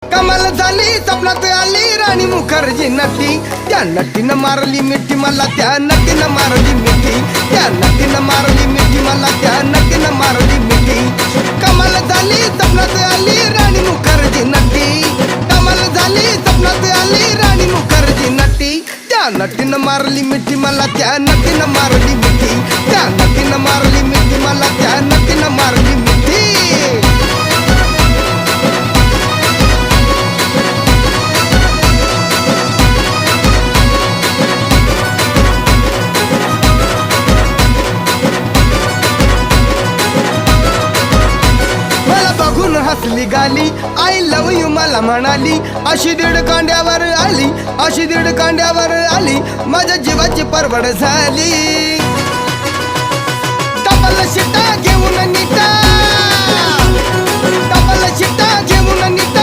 कमाल झाली स्वप्नात आली राणी मुखर्जी नटी, त्या नटीनं मारली मिठी मला, त्या नटीनं मारली मिठी, त्या नटीनं मारली मिठी मला, त्या नटीनं मारली मिठी. कमाल झाली स्वप्नात आली राणी मुखर्जी नटी, कमाल झाली स्वप्नात आली राणी मुखर्जी नटी, त्या नटीनं मारली मिठी मला, त्या नटीनं मारली मिठी, त्या नटीनं मारली मिठी मला, त्या नटीनं मारली मिठी. हसली गाली आय लव यू मला म्हणाली, अशी दीड कांड्यावर आली, अशी दीड कांड्यावर आली, माझ्या जीवाची परवड झाली. डबल शिटा घेऊन नीटा, डबल शिटा घेऊन नीटा